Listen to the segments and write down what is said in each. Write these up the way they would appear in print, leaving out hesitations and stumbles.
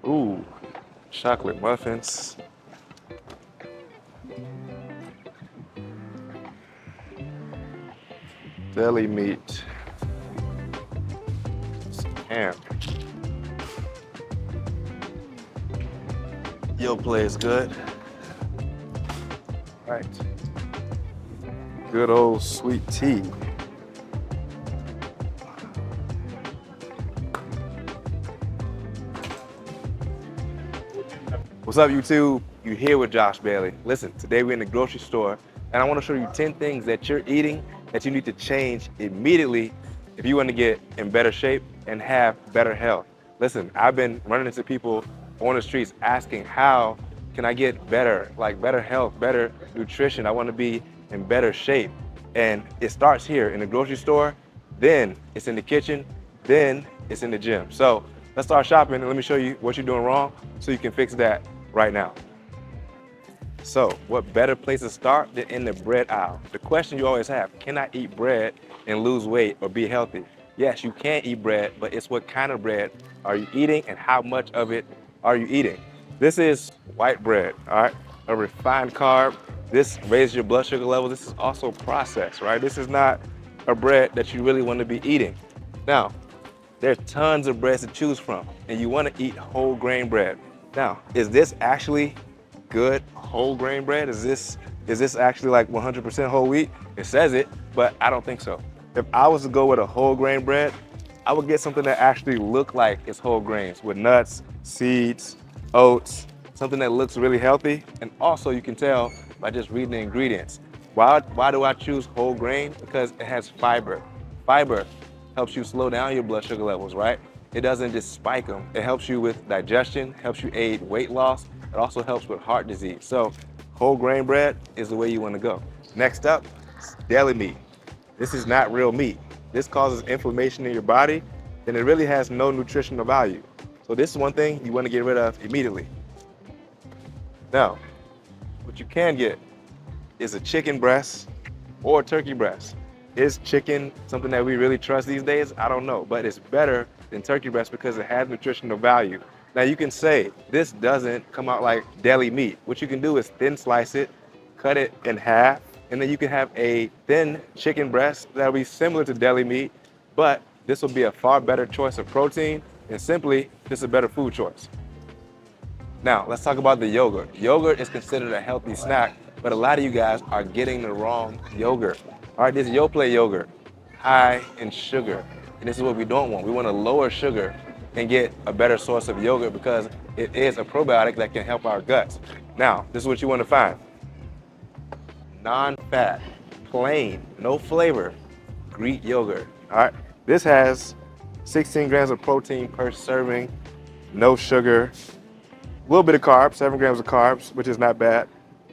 Ooh, chocolate muffins. Deli meat. Ham. Yo play is good. Right. Good old sweet tea. What's up, YouTube? You here with Josh Bailey. Listen, today we're in the grocery store, and I want to show you 10 things that you're eating that you need to change immediately if you want to get in better shape and have better health. Listen, I've been running into people on the streets asking, how can I get better, like better health, better nutrition? I want to be in better shape. And it starts here in the grocery store, then it's in the kitchen, then it's in the gym. So let's start shopping and let me show you what you're doing wrong so you can fix that right now. So what better place to start than in the bread aisle? The question you always have, can I eat bread and lose weight or be healthy? Yes, you can eat bread, but it's what kind of bread are you eating and how much of it are you eating? This is white bread, all right? A refined carb. This raises your blood sugar level. This is also processed, right? This is not a bread that you really want to be eating. Now, there's tons of breads to choose from, and you want to eat whole grain bread. Now, is this actually good whole grain bread? Is this actually like 100% whole wheat? It says it, but I don't think so. If I was to go with a whole grain bread, I would get something that actually looked like it's whole grains with nuts, seeds, oats, something that looks really healthy. And also you can tell by just reading the ingredients. Why do I choose whole grain? Because it has fiber. Fiber helps you slow down your blood sugar levels, right? It doesn't just spike them. It helps you with digestion, helps you aid weight loss. It also helps with heart disease. So whole grain bread is the way you want to go. Next up, deli meat. This is not real meat. This causes inflammation in your body, and it really has no nutritional value. So this is one thing you want to get rid of immediately. Now, what you can get is a chicken breast or a turkey breast. Is chicken something that we really trust these days? I don't know, but it's better than turkey breast because it has nutritional value. Now you can say this doesn't come out like deli meat. What you can do is thin slice it, cut it in half, and then you can have a thin chicken breast that'll be similar to deli meat, but this will be a far better choice of protein, and simply, this is a better food choice. Now, let's talk about the yogurt. Yogurt is considered a healthy snack, but a lot of you guys are getting the wrong yogurt. All right, this Yoplait yogurt, high in sugar. And this is what we don't want. We want to lower sugar and get a better source of yogurt because it is a probiotic that can help our guts. Now, this is what you want to find. Non-fat, plain, no flavor, Greek yogurt. All right, this has 16 grams of protein per serving, no sugar, a little bit of carbs, 7 grams of carbs, which is not bad.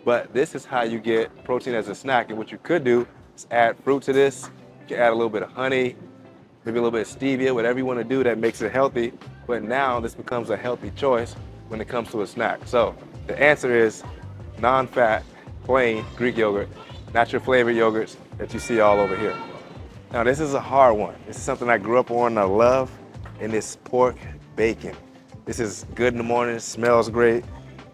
But this is how you get protein as a snack. And what you could do is add fruit to this. You can add a little bit of honey, maybe a little bit of stevia, whatever you want to do that makes it healthy. But now this becomes a healthy choice when it comes to a snack. So the answer is non-fat, plain Greek yogurt, not your flavored yogurts that you see all over here. Now this is a hard one. This is something I grew up on and I love, and it's pork bacon. This is good in the morning, smells great,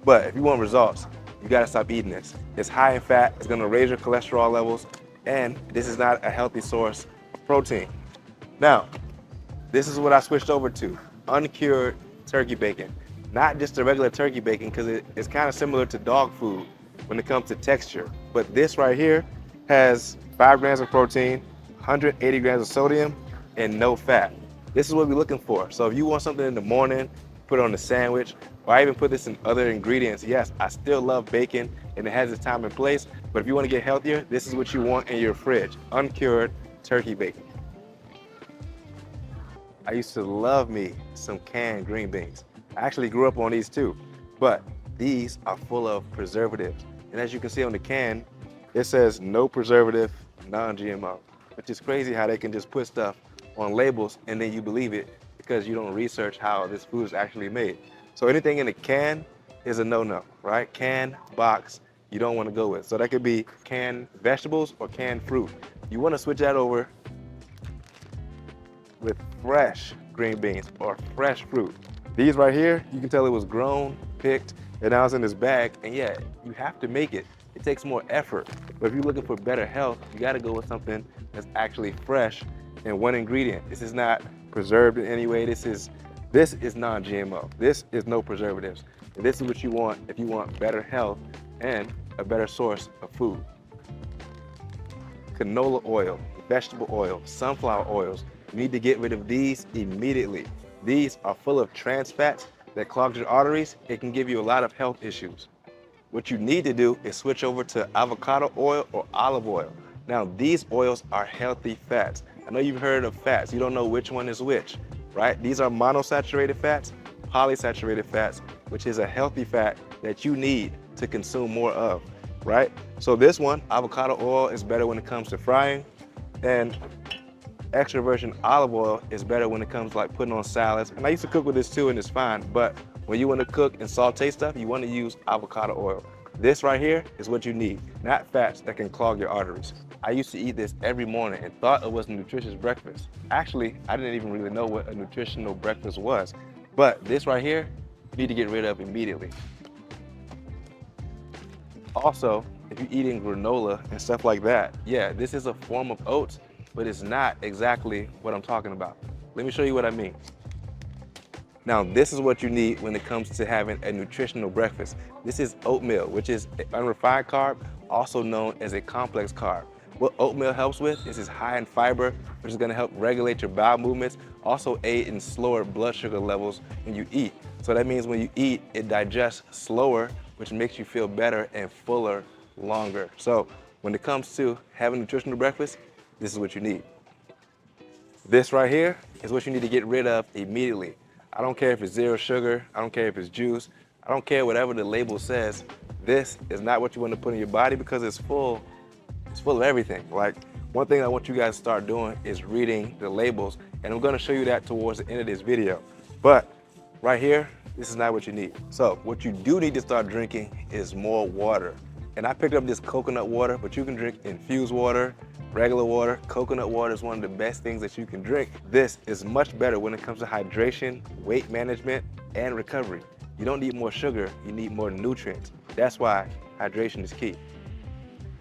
but if you want results, you gotta stop eating this. It's high in fat, it's gonna raise your cholesterol levels, and this is not a healthy source of protein. Now, this is what I switched over to, uncured turkey bacon. Not just the regular turkey bacon, because it's kind of similar to dog food when it comes to texture. But this right here has 5 grams of protein, 180 grams of sodium, and no fat. This is what we're looking for. So if you want something in the morning, put it on a sandwich, or I even put this in other ingredients. Yes, I still love bacon and it has its time and place, but if you want to get healthier, this is what you want in your fridge, uncured turkey bacon. I used to love me some canned green beans. I actually grew up on these too, but these are full of preservatives. And as you can see on the can, it says no preservative, non-GMO, which is crazy how they can just put stuff on labels and then you believe it because you don't research how this food is actually made. So anything in a can is a no-no, right? Can, box, you don't want to go with. So that could be canned vegetables or canned fruit. You want to switch that over with fresh green beans or fresh fruit. These right here, you can tell it was grown, picked, and now it's in this bag. And yeah, you have to make it. It takes more effort. But if you're looking for better health, you gotta go with something that's actually fresh and one ingredient. This is not preserved in any way. This is non-GMO. This is no preservatives. And this is what you want if you want better health and a better source of food. Canola oil, vegetable oil, sunflower oils. You need to get rid of these immediately. These are full of trans fats that clog your arteries. It can give you a lot of health issues. What you need to do is switch over to avocado oil or olive oil. Now, these oils are healthy fats. I know you've heard of fats. You don't know which one is which, right? These are monosaturated fats, polysaturated fats, which is a healthy fat that you need to consume more of, right? So this one, avocado oil, is better when it comes to frying, and extra virgin olive oil is better when it comes to like putting on salads. And I used to cook with this too, and it's fine, but when you want to cook and saute stuff, you want to use avocado oil. This right here is what you need, not fats that can clog your arteries. I used to eat this every morning and thought it was a nutritious breakfast. Actually, I didn't even really know what a nutritional breakfast was. But this right here, you need to get rid of immediately. Also, if you're eating granola and stuff like that, yeah, this is a form of oats, but it's not exactly what I'm talking about. Let me show you what I mean. Now, this is what you need when it comes to having a nutritional breakfast. This is oatmeal, which is an unrefined carb, also known as a complex carb. What oatmeal helps with is it's high in fiber, which is gonna help regulate your bowel movements, also aid in slower blood sugar levels when you eat. So that means when you eat, it digests slower, which makes you feel better and fuller longer. So when it comes to having a nutritional breakfast, this is what you need. This right here is what you need to get rid of immediately. I don't care if it's zero sugar, I don't care if it's juice, I don't care whatever the label says. This is not what you want to put in your body because it's full of everything. Like, one thing I want you guys to start doing is reading the labels, and I'm gonna show you that towards the end of this video. But right here, this is not what you need. So what you do need to start drinking is more water. And I picked up this coconut water, but you can drink infused water, regular water. Coconut water is one of the best things that you can drink. This is much better when it comes to hydration, weight management, and recovery. You don't need more sugar, you need more nutrients. That's why hydration is key.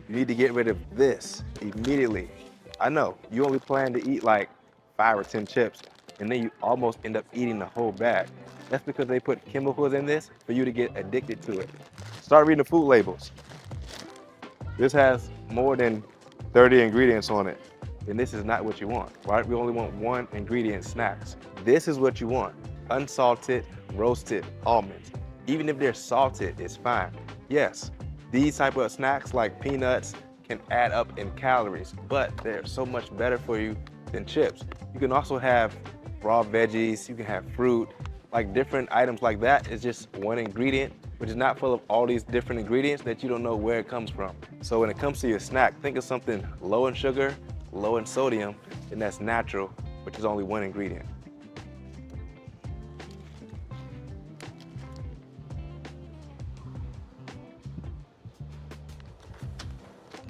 You need to get rid of this immediately. I know, you only plan to eat like 5 or 10 chips, and then you almost end up eating the whole bag. That's because they put chemicals in this for you to get addicted to it. Start reading the food labels. This has more than 30 ingredients on it, and this is not what you want, right? We only want one ingredient snacks. This is what you want: unsalted, roasted almonds. Even if they're salted, it's fine. Yes, these type of snacks like peanuts can add up in calories, but they're so much better for you than chips. You can also have raw veggies, you can have fruit, like different items like that. Is just one ingredient, which is not full of all these different ingredients that you don't know where it comes from. So when it comes to your snack, think of something low in sugar, low in sodium, and that's natural, which is only one ingredient.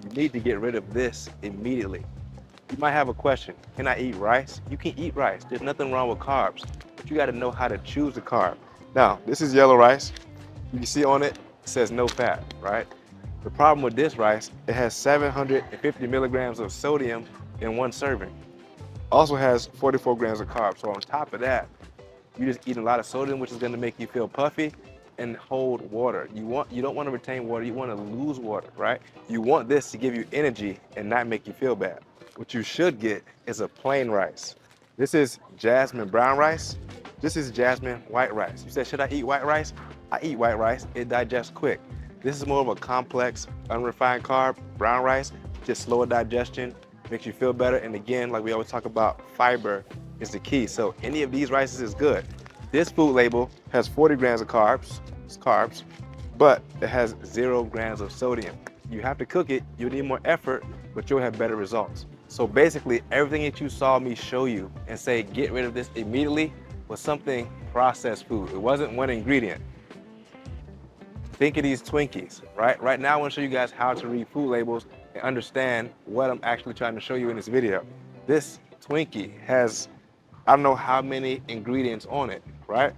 You need to get rid of this immediately. You might have a question: can I eat rice? You can eat rice. There's nothing wrong with carbs, but you got to know how to choose the carb. Now, this is yellow rice. You can see on it, it says no fat, right? The problem with this rice, it has 750 milligrams of sodium in one serving. Also has 44 grams of carbs. So on top of that, you just eat a lot of sodium, which is going to make you feel puffy and hold water. You don't want to retain water, you want to lose water, right? You want this to give you energy and not make you feel bad. What you should get is a plain rice. This is jasmine brown rice. This is jasmine white rice. You said, should I eat white rice? I eat white rice, it digests quick. This is more of a complex, unrefined carb, brown rice, just slower digestion, makes you feel better. And again, like we always talk about, fiber is the key. So any of these rices is good. This food label has 40 grams of carbs, but it has 0 grams of sodium. You have to cook it, you need more effort, but you'll have better results. So basically, everything that you saw me show you and say, get rid of this immediately, was something processed food. It wasn't one ingredient. Think of these Twinkies, right? Right now, I want to show you guys how to read food labels and understand what I'm actually trying to show you in this video. This Twinkie has, I don't know how many ingredients on it, right?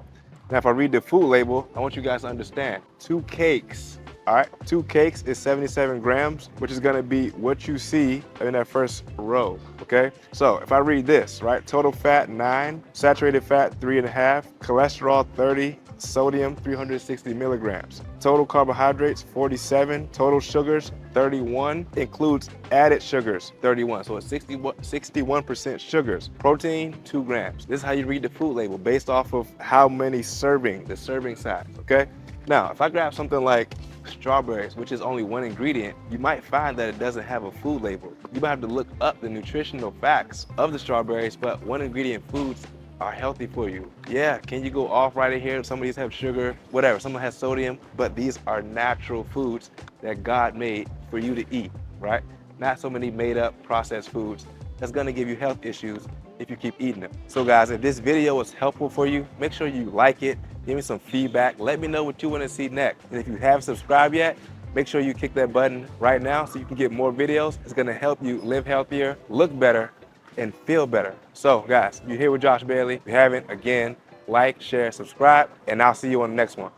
Now, if I read the food label, I want you guys to understand 2 cakes. All right, 2 cakes is 77 grams, which is gonna be what you see in that first row, okay? So if I read this, right, total fat 9, saturated fat 3.5, cholesterol 30, sodium 360 milligrams. Total carbohydrates 47, total sugars 31, includes added sugars 31, so it's 61% sugars. Protein 2 grams. This is how you read the food label based off of how many serving, the serving size, okay? Now, if I grab something like strawberries, which is only 1 ingredient, you might find that it doesn't have a food label. You might have to look up the nutritional facts of the strawberries, but 1 ingredient foods are healthy for you. Yeah, can you go off right in here? Some of these have sugar, whatever, some has sodium, but these are natural foods that God made for you to eat, right? Not so many made up processed foods that's gonna give you health issues if you keep eating them. So guys, if this video was helpful for you, make sure you like it, give me some feedback, let me know what you wanna see next. And if you haven't subscribed yet, make sure you click that button right now so you can get more videos. It's gonna help you live healthier, look better, and feel better. So guys, you're here with Josh Bailey. If you haven't, again, like, share, subscribe, and I'll see you on the next one.